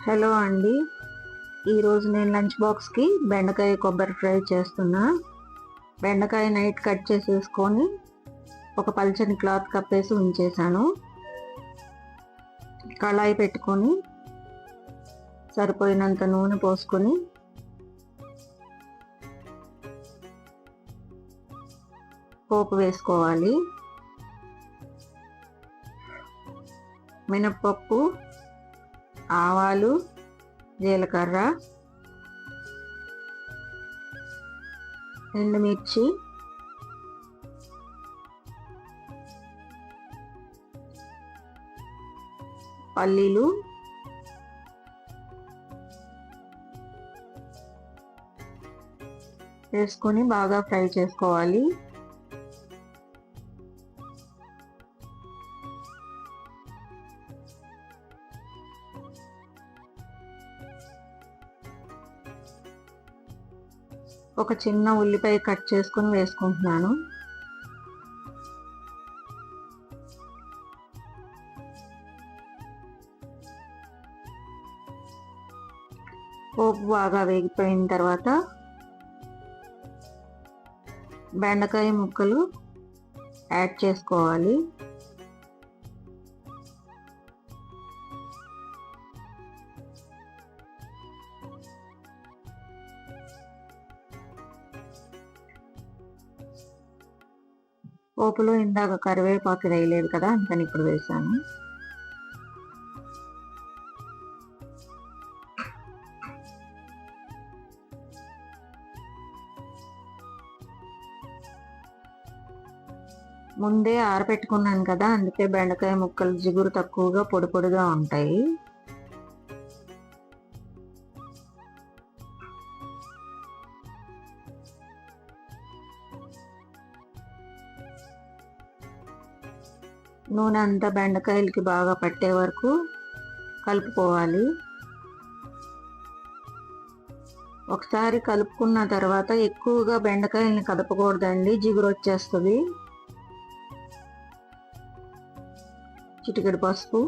Hello అండి. ఈరోజు నేను లంచ్ బాక్స్కి బెండకాయ కొబ్బరి ఫ్రై చేస్తున్నా. బెండకాయ నైట్ కట్ చేసేసుకొని ఒక పల్చని క్లాత్ కప్పేసి ఉంచేసాను. కళాయి పెట్టుకొని సరిపోయినంత నూనె పోసుకొని పోపు వేసుకోవాలి. మినప్పప్పు, ఆవాలు, జీలకర్ర, ఎండుమిర్చి, పల్లీలు, వేసుకొని బాగా ఫ్రై చేసుకోవాలి. ఒక చిన్న ఉల్లిపాయ కట్ చేసుకుని వేసుకుంటున్నాను. పోపు బాగా వేగిపోయిన తర్వాత బెండకాయ ముక్కలు యాడ్ చేసుకోవాలి. పోపులో ఇందాక కరివేపాకు వేయలేదు కదా, అందుకని ఇప్పుడు వేసాను. ముందే ఆరబెట్టుకున్నాను కదా, అందుకే బెండకాయ ముక్కలు జిగురు తక్కువగా పొడి పొడిగా ఉంటాయి. నూనె అంతా బెండకాయలకి బాగా పట్టే వరకు కలుపుకోవాలి. ఒకసారి కలుపుకున్న తర్వాత ఎక్కువగా బెండకాయల్ని కదపకూడదండి, జిగురు వచ్చేస్తుంది. చిటికెడు పసుపు,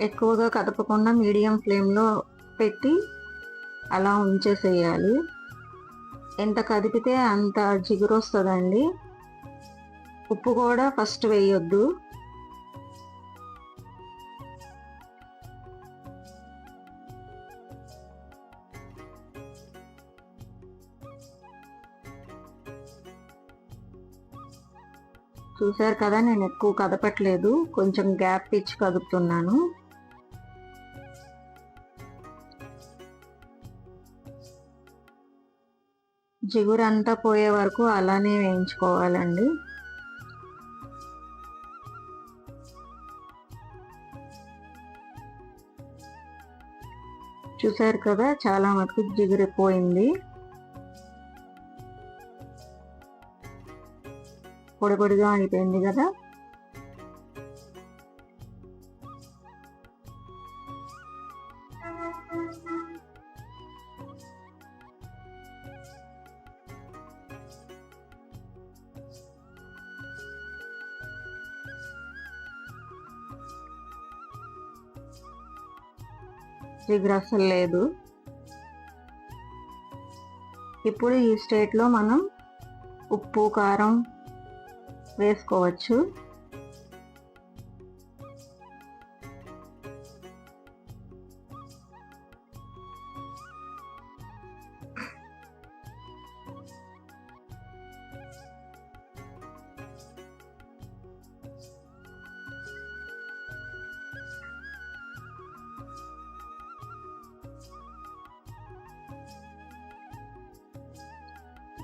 ఎక్కువగా కదపకుండా మీడియం ఫ్లేమ్లో పెట్టి అలా ఉంచేసేయాలి. ఎంత కదిపితే అంత జిగురు వస్తుందండి. ఉప్పు కూడా ఫస్ట్ వేయొద్దు. చూసారు కదా, నేను ఎక్కువ కదపట్లేదు, కొంచెం గ్యాప్ ఇచ్చి కదుపుతున్నాను. జిగురు అంతా పోయే వరకు అలానే వేయించుకోవాలండి. చూసారు కదా, చాలా మటుకు జిగురిపోయింది. పొడి పొడిగా అయిపోయింది కదా. జిగురు అసలు లేదు. ఇప్పుడు ఈ స్టేట్లో మనం ఉప్పు, కారం వేసుకోవచ్చు.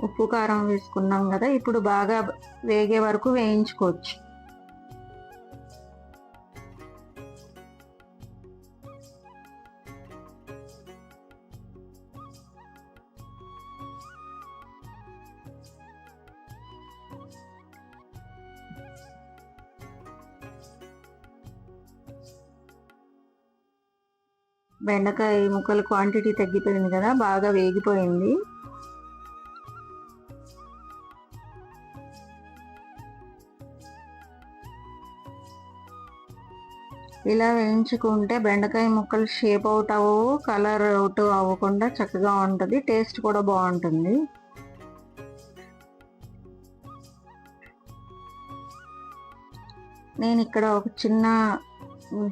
ఉప్పు, కారం వేసుకున్నాం కదా, ఇప్పుడు బాగా వేగే వరకు వేయించుకోవచ్చు. బెండకాయ ముక్కల క్వాంటిటీ తగ్గిపోయింది కదా, బాగా వేగిపోయింది. ఇలా వేయించుకుంటే బెండకాయ ముక్కలు షేప్ అవుట్ అవ్వవు, కలర్ అవుట్ అవ్వకుండా చక్కగా ఉంటుంది, టేస్ట్ కూడా బాగుంటుంది. నేను ఇక్కడ ఒక చిన్న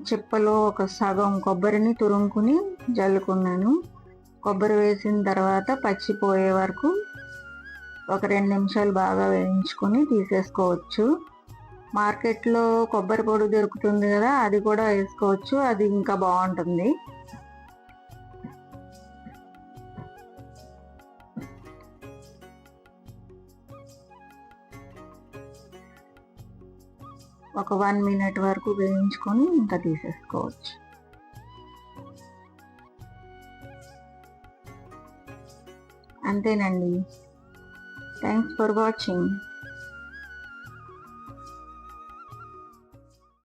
చిప్పలో ఒక సగం కొబ్బరిని తురుముకుని జల్లుకున్నాను. కొబ్బరి వేసిన తర్వాత పచ్చిపోయే వరకు ఒక 2 నిమిషాలు బాగా వేయించుకొని తీసేసుకోవచ్చు. మార్కెట్లో కొబ్బరి పొడి దొరుకుతుంది కదా, అది కూడా వేసుకోవచ్చు, అది ఇంకా బాగుంటుంది. ఒక 1 మినిట్ వరకు వేయించుకొని ఇంకా తీసేసుకోవచ్చు. అంతేనండి. Thanks for watching.